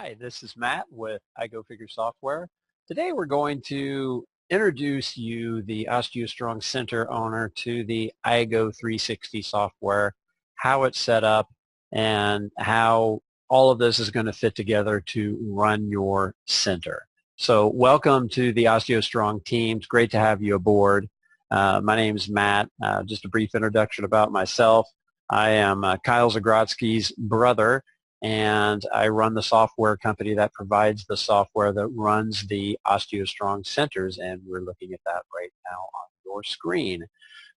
Hi, this is Matt with GOFIGURE software. Today we're going to introduce you, the OsteoStrong Center owner, to the iGo 360 software, how it's set up, and how all of this is going to fit together to run your center. So welcome to the OsteoStrong team. It's great to have you aboard. My name is Matt. Just a brief introduction about myself. I am Kyle Zagrodzky's brother, and I run the software company that provides the software that runs the OsteoStrong centers, and we're looking at that right now on your screen.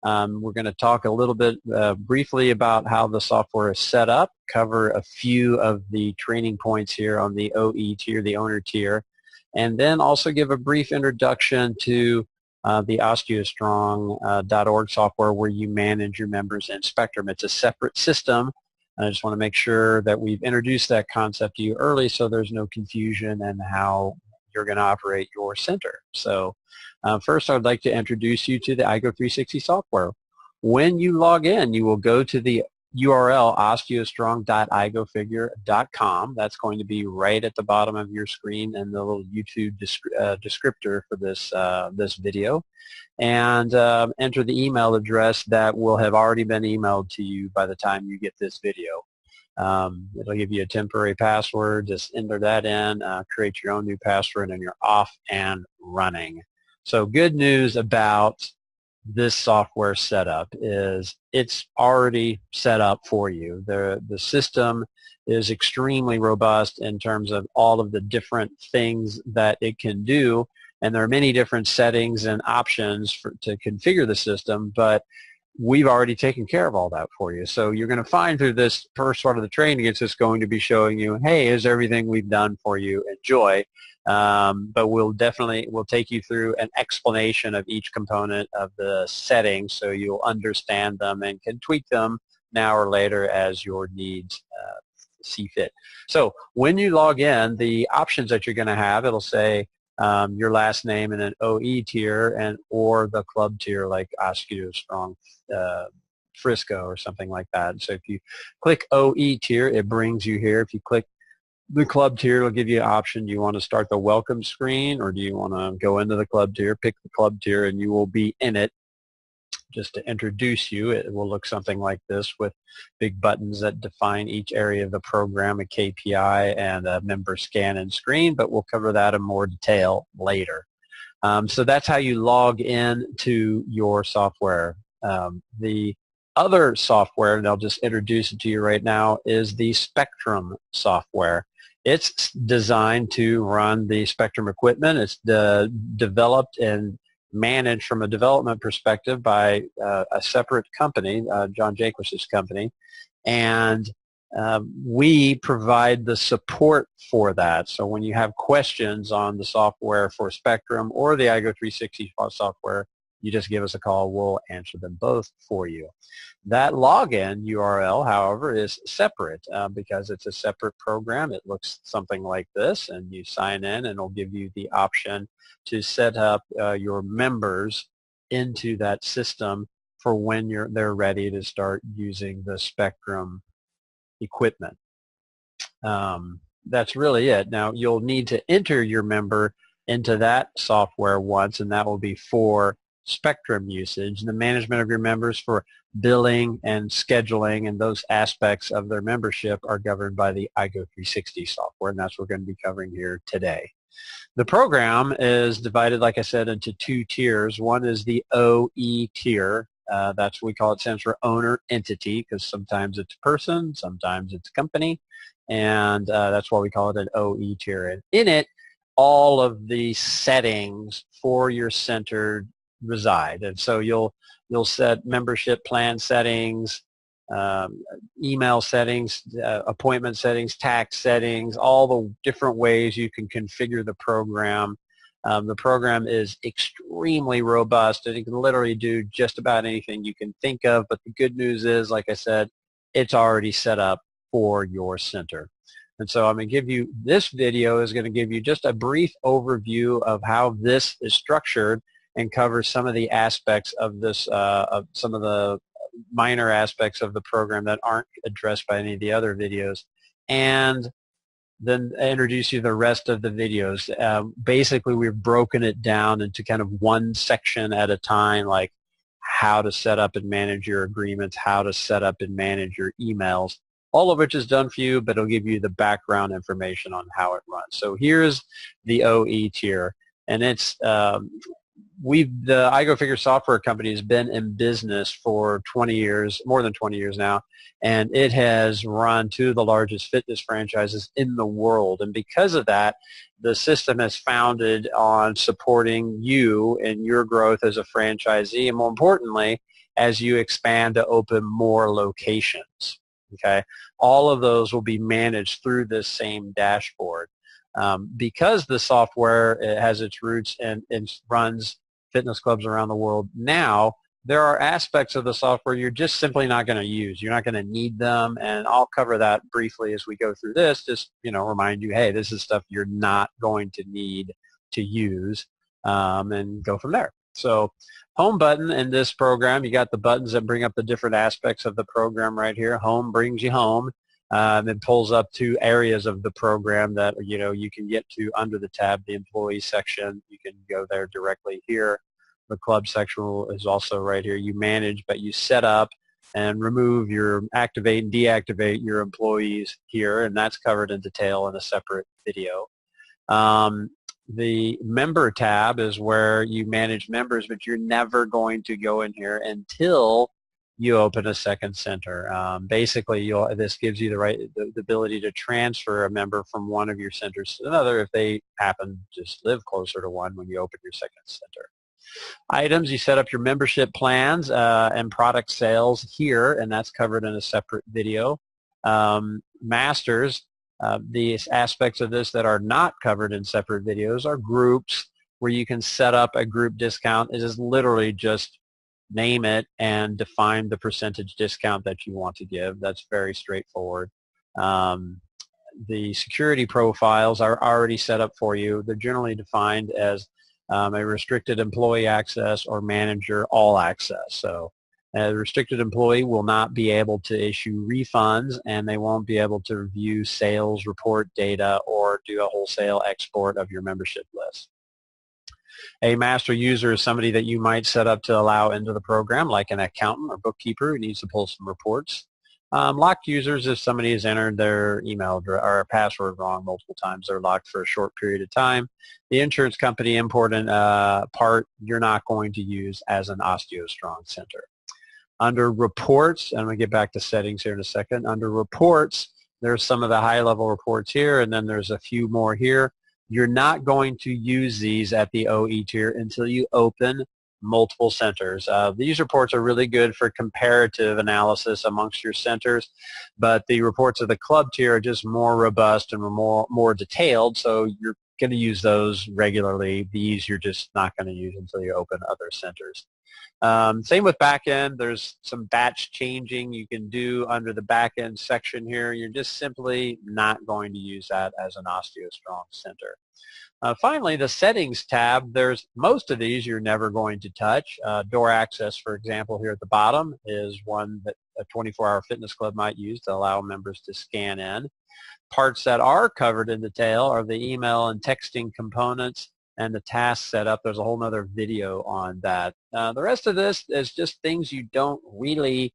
We're going to talk a little bit briefly about how the software is set up, cover a few of the training points here on the OE tier, the owner tier, and then also give a brief introduction to the OsteoStrong.org software where you manage your members in Spectrum. It's a separate system. I just want to make sure that we've introduced that concept to you early so there's no confusion in how you're going to operate your center. So first I would like to introduce you to the iGo 360 software. When you log in, you will go to the URL osteostrong.igofigure.com. That's going to be right at the bottom of your screen and the little YouTube descriptor for this video. And enter the email address that will have already been emailed to you by the time you get this video. It'll give you a temporary password. Just enter that in, create your own new password, and you're off and running. So good news about this software setup is it's already set up for you. The system is extremely robust in terms of all of the different things that it can do. And there are many different settings and options to configure the system, but we've already taken care of all that for you. So you're going to find through this first part of the training, it's just going to be showing you, hey, here's everything we've done for you. Enjoy. But we'll take you through an explanation of each component of the settings so you'll understand them and can tweak them now or later as your needs see fit. So when you log in, the options that you're going to have, it'll say your last name in an OE tier or the club tier like OsteoStrong Frisco or something like that. So if you click OE tier, it brings you here. If you click the club tier, it'll give you an option. Do you want to start the welcome screen or do you want to go into the club tier? Pick the club tier and you will be in it. Just to introduce you, it will look something like this with big buttons that define each area of the program, a KPI, and a member scan and screen, but we'll cover that in more detail later. So that's how you log in to your software. The other software, and I'll just introduce it to you right now, is the Spectrum software. It's designed to run the Spectrum equipment. It's developed and managed from a development perspective by a separate company, John Jaquish's company, and we provide the support for that. So when you have questions on the software for Spectrum or the iGo 360 software, you just give us a call. We'll answer them both for you. That login URL, however, is separate because it's a separate program. It looks something like this, and you sign in, and it'll give you the option to set up your members into that system for when they're ready to start using the Spectrum equipment. That's really it. Now, you'll need to enter your member into that software once, and that will be for Spectrum usage. The management of your members for billing and scheduling and those aspects of their membership are governed by the iGo 360 software, and that's what we're going to be covering here today. The program is divided, like I said, into two tiers. One is the OE tier. That's what we call it, stands for owner entity, because sometimes it's a person, sometimes it's a company, and that's why we call it an OE tier. And in it, all of the settings for your center reside. And so you'll set membership plan settings, email settings, appointment settings, tax settings, all the different ways you can configure the program. The program is extremely robust, and it can literally do just about anything you can think of, but the good news is, like I said, it's already set up for your center. And so I'm going to give you, this video is going to give you just a brief overview of how this is structured and cover some of the aspects of this, of some of the minor aspects of the program that aren't addressed by any of the other videos, and then introduce you to the rest of the videos. Basically, we've broken it down into kind of one section at a time, like how to set up and manage your agreements, how to set up and manage your emails, all of which is done for you, but it'll give you the background information on how it runs. So here's the OE tier, and it's the iGoFigure software company has been in business for 20 years, more than 20 years now, and it has run two of the largest fitness franchises in the world. And because of that, the system is founded on supporting you and your growth as a franchisee, and more importantly, as you expand to open more locations. Okay, all of those will be managed through this same dashboard. Because the software has its roots and runs fitness clubs around the world now, there are aspects of the software you're just simply not going to use. You're not going to need them, and I'll cover that briefly as we go through this. Just remind you, hey, this is stuff you're not going to need to use, and go from there. So home button in this program, you got the buttons that bring up the different aspects of the program right here. Home brings you home. It pulls up two areas of the program that you can get to under the tab, the employee section. You can go there directly here. The club section is also right here. You manage, but you set up and remove activate and deactivate your employees here, and that's covered in detail in a separate video. The member tab is where you manage members, but you're never going to go in here until you open a second center. Basically, this gives you the ability to transfer a member from one of your centers to another if they happen to just live closer to one when you open your second center. Items, you set up your membership plans and product sales here, and that's covered in a separate video. Masters, these aspects of this that are not covered in separate videos are groups, where you can set up a group discount. It is literally just name it and define the percentage discount that you want to give. That's very straightforward. The security profiles are already set up for you. They're generally defined as a restricted employee access or manager all access. So a restricted employee will not be able to issue refunds, and they won't be able to review sales report data or do a wholesale export of your membership list. A master user is somebody that you might set up to allow into the program, like an accountant or bookkeeper who needs to pull some reports. Locked users, if somebody has entered their email or password wrong multiple times, they're locked for a short period of time. The insurance company important part you're not going to use as an OsteoStrong center. Under reports, and I'm going to get back to settings here in a second. Under reports, there's some of the high-level reports here, and then there's a few more here. You're not going to use these at the OE tier until you open multiple centers. These reports are really good for comparative analysis amongst your centers, but the reports of the club tier are just more robust and more detailed, so you're going to use those regularly. These you're just not going to use until you open other centers. Same with backend. There's some batch changing you can do under the backend section here. You're just simply not going to use that as an OsteoStrong center. Finally, the settings tab, there's most of these you're never going to touch. Door access, for example, here at the bottom is one that a 24-hour fitness club might use to allow members to scan in. Parts that are covered in detail are the email and texting components and the task setup. There's a whole other video on that. The rest of this is just things you don't really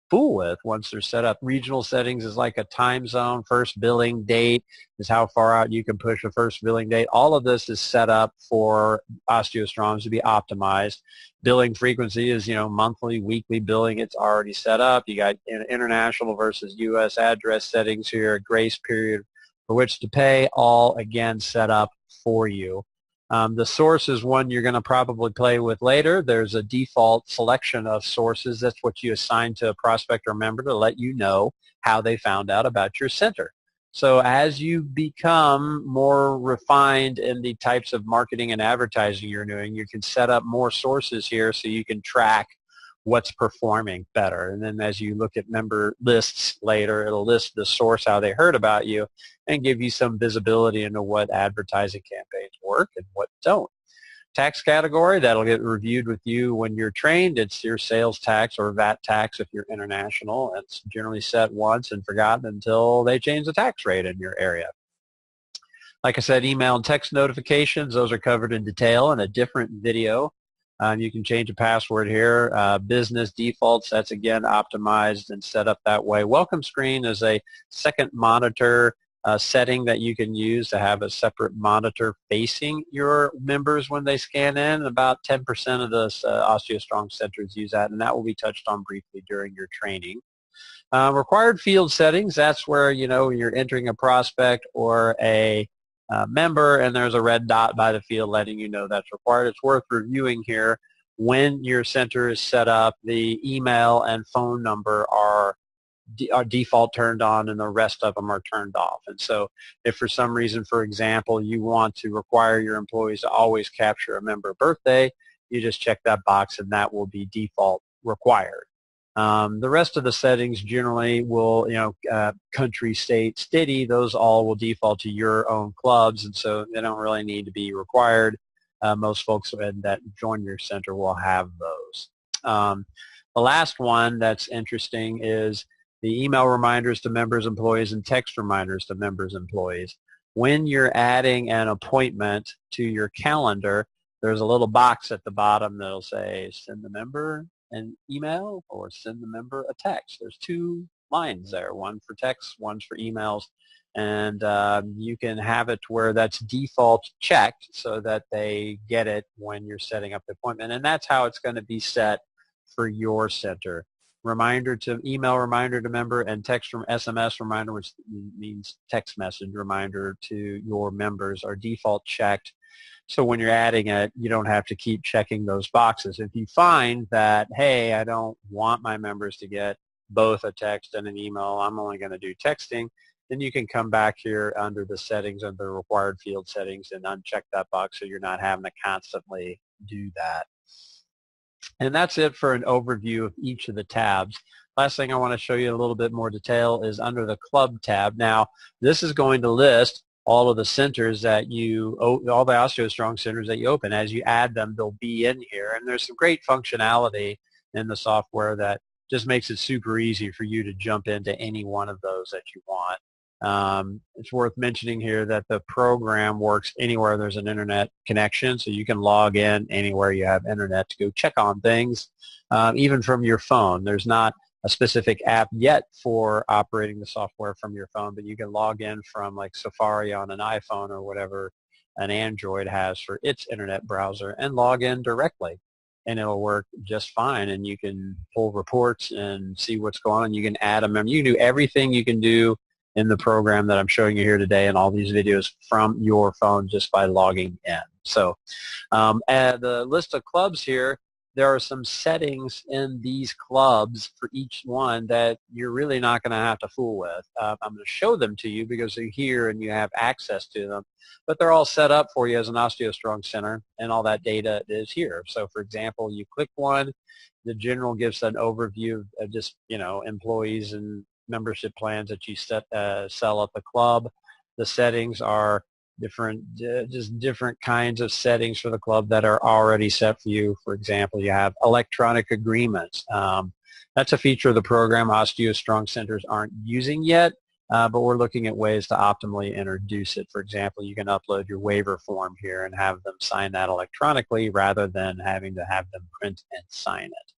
fool with once they're set up. Regional settings is like a time zone. First billing date is how far out you can push a first billing date. All of this is set up for OsteoStrongs to be optimized. Billing frequency is, monthly, weekly billing. It's already set up. You got international versus U.S. address settings here, a grace period for which to pay, all again set up for you. The source is one you're going to probably play with later. There's a default selection of sources. That's what you assign to a prospect or member to let you know how they found out about your center. So as you become more refined in the types of marketing and advertising you're doing, you can set up more sources here so you can track what's performing better. And then as you look at member lists later, it'll list the source, how they heard about you, and give you some visibility into what advertising campaigns work and what don't. Tax category, that'll get reviewed with you when you're trained. It's your sales tax or VAT tax if you're international. It's generally set once and forgotten until they change the tax rate in your area. Like I said, email and text notifications, those are covered in detail in a different video. You can change a password here. Business defaults, that's again optimized and set up that way. Welcome screen is a second monitor setting that you can use to have a separate monitor facing your members when they scan in. About 10% of the OsteoStrong centers use that, and that will be touched on briefly during your training. Required field settings, that's where, you know, you're entering a prospect or a member and there's a red dot by the field letting you know that's required. It's worth reviewing here. When your center is set up, the email and phone number are default turned on and the rest of them are turned off. And so if for some reason, for example, you want to require your employees to always capture a member birthday, you just check that box and that will be default required. The rest of the settings generally will, you know, country, state, city, those all will default to your own clubs, and so they don't really need to be required. Most folks that join your center will have those. The last one that's interesting is the email reminders to members, employees, and text reminders to members, employees. When you're adding an appointment to your calendar, there's a little box at the bottom that'll say send the member an email or send the member a text. There's two lines there, one for text, one's for emails, and you can have it where that's default checked so that they get it when you're setting up the appointment, and that's how it's going to be set for your center. Reminder to email reminder to member and text from SMS reminder, which means text message reminder to your members, are default checked. So when you're adding it, you don't have to keep checking those boxes. If you find that, hey, I don't want my members to get both a text and an email, I'm only going to do texting, then you can come back here under the settings, under required field settings, and uncheck that box so you're not having to constantly do that. And that's it for an overview of each of the tabs. Last thing I want to show you a little bit more detail is under the club tab. Now, this is going to list all of the centers that you, all the OsteoStrong centers that you open. As you add them, they'll be in here. And there's some great functionality in the software that just makes it super easy for you to jump into any one of those that you want. It's worth mentioning here that the program works anywhere there's an internet connection, so you can log in anywhere you have internet to go check on things, even from your phone. There's not a specific app yet for operating the software from your phone, but you can log in from like Safari on an iPhone or whatever an Android has for its internet browser and log in directly, and it'll work just fine. And you can pull reports and see what's going on. You can add a member. You can do everything you can do in the program that I'm showing you here today and all these videos from your phone just by logging in. So the list of clubs here, there are some settings in these clubs for each one that you're really not going to have to fool with. I'm going to show them to you because they're here and you have access to them, but they're all set up for you as an OsteoStrong center, and all that data is here. So for example, you click one, the general gives an overview of just, you know, employees and membership plans that you sell at the club. The settings are different, just different kinds of settings for the club that are already set for you. For example, you have electronic agreements. That's a feature of the program OsteoStrong centers aren't using yet, but we're looking at ways to optimally introduce it. For example, you can upload your waiver form here and have them sign that electronically rather than having to have them print and sign it.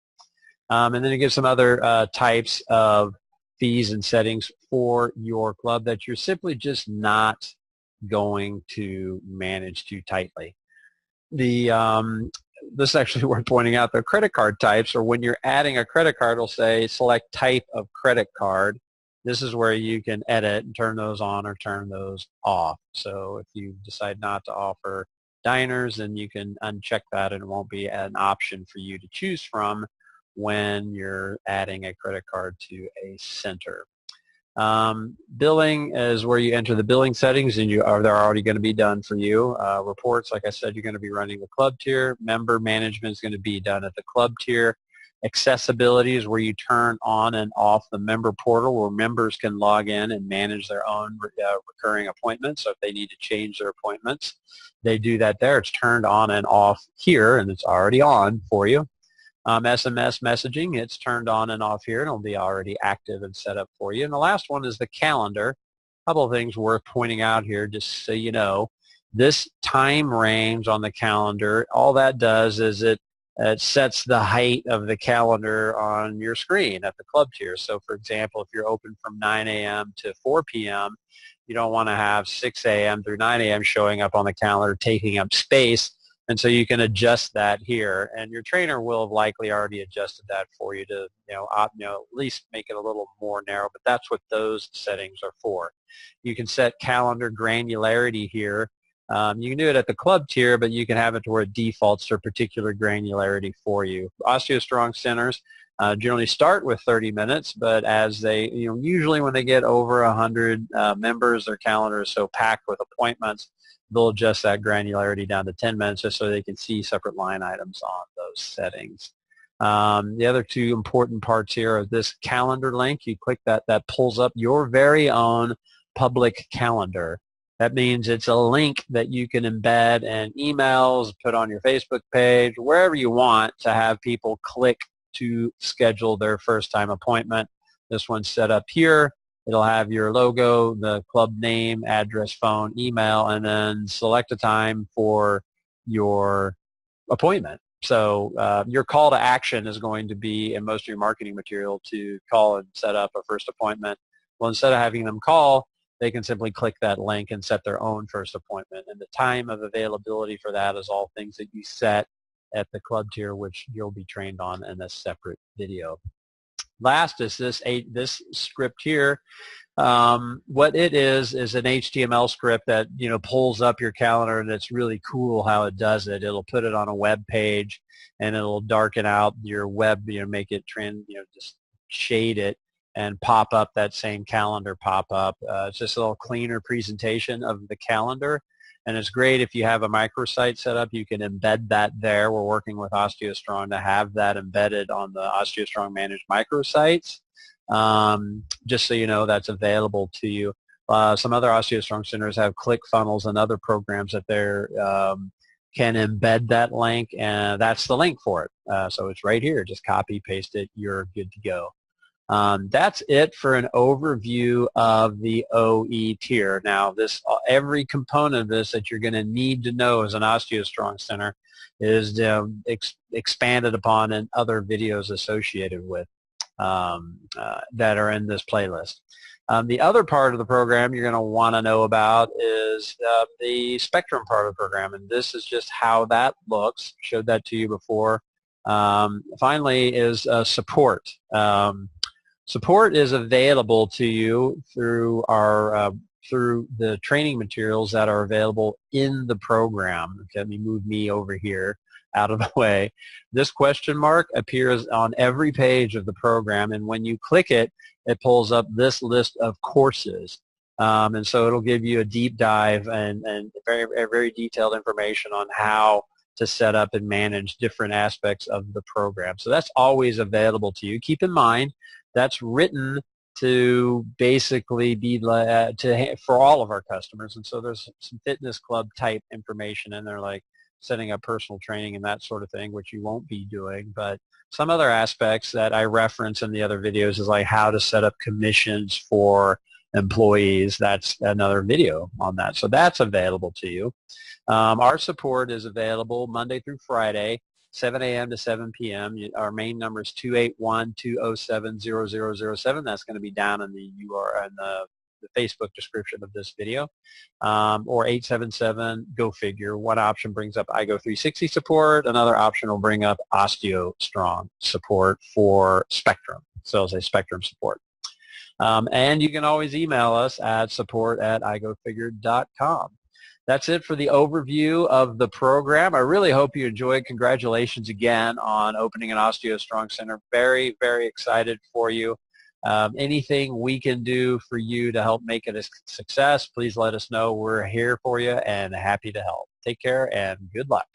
And then it gives some other types of fees and settings for your club that you're simply just not going to manage too tightly. This is actually worth pointing out, the credit card types, or when you're adding a credit card, it'll say select type of credit card. This is where you can edit and turn those on or turn those off. So if you decide not to offer diners, then you can uncheck that and it won't be an option for you to choose from when you're adding a credit card to a center. Billing is where you enter the billing settings, and they're already going to be done for you. Reports, like I said, you're going to be running the club tier. Member management is going to be done at the club tier. Accessibility is where you turn on and off the member portal, where members can log in and manage their own recurring appointments. So if they need to change their appointments, they do that there. It's turned on and off here, and it's already on for you. SMS messaging, it's turned on and off here, and it'll be already active and set up for you. And the last one is the calendar. couple of things worth pointing out here, just so you know. This time range on the calendar, all that does is it sets the height of the calendar on your screen at the club tier. So for example, if you're open from 9 a.m. to 4 p.m., you don't want to have 6 a.m. through 9 a.m. showing up on the calendar taking up space. And so you can adjust that here, and your trainer will have likely already adjusted that for you to, at least make it a little more narrow. But that's what those settings are for. You can set calendar granularity here. You can do it at the club tier, but you can have it to where it defaults to a particular granularity for you. OsteoStrong centers generally start with 30 minutes, but as they, usually when they get over 100 members, their calendar is so packed with appointments, they'll adjust that granularity down to 10 minutes just so they can see separate line items on those settings. The other two important parts here are this calendar link. You click that, that pulls up your very own public calendar. That means it's a link that you can embed in emails, put on your Facebook page, wherever you want to have people click to schedule their first time appointment. This one's set up here. It'll have your logo, the club name, address, phone, email, and then select a time for your appointment. So your call to action is going to be in most of your marketing material to call and set up a first appointment. Well, instead of having them call, they can simply click that link and set their own first appointment. And the time of availability for that is all things that you set at the club tier, which you'll be trained on in a separate video. Last is this script here. What it is an HTML script that pulls up your calendar, and it's really cool how it does it. It'll put it on a web page, and it'll darken out your web, make it just shade it and pop up that same calendar pop-up. It's just a little cleaner presentation of the calendar, and it's great if you have a microsite set up. You can embed that there. We're working with OsteoStrong to have that embedded on the OsteoStrong managed microsites, just so you know that's available to you. Some other OsteoStrong centers have ClickFunnels and other programs that they can embed that link, and that's the link for it. So it's right here. Just copy, paste it. You're good to go. That's it for an overview of the OE tier. Now, every component of this that you're going to need to know as an OsteoStrong center is expanded upon in other videos associated with that are in this playlist. The other part of the program you're going to want to know about is the Spectrum part of the program, and this is just how that looks. Showed that to you before. Finally is support. Support is available to you through our through the training materials that are available in the program. Let me move me over here out of the way. This question mark appears on every page of the program, and when you click it, it pulls up this list of courses. And so it'll give you a deep dive and very detailed information on how to set up and manage different aspects of the program. So that's always available to you. Keep in mind, that's written to basically be for all of our customers, and so there's some fitness club type information in there, like setting up personal training and that sort of thing, which you won't be doing. But some other aspects that I reference in the other videos is like how to set up commissions for employees. That's another video on that. So that's available to you. Our support is available Monday through Friday, 7 a.m. to 7 p.m. Our main number is 281-207-0007. That's going to be down in the URL in the Facebook description of this video, or 877-GO-FIGURE. One option brings up iGo360 support. Another option will bring up OsteoStrong support for Spectrum. So I'll say Spectrum support. And you can always email us at support@igofigure.com. That's it for the overview of the program. I really hope you enjoyed. Congratulations again on opening an OsteoStrong Center. Very, very excited for you. Anything we can do for you to help make it a success, please let us know. We're here for you and happy to help. Take care and good luck.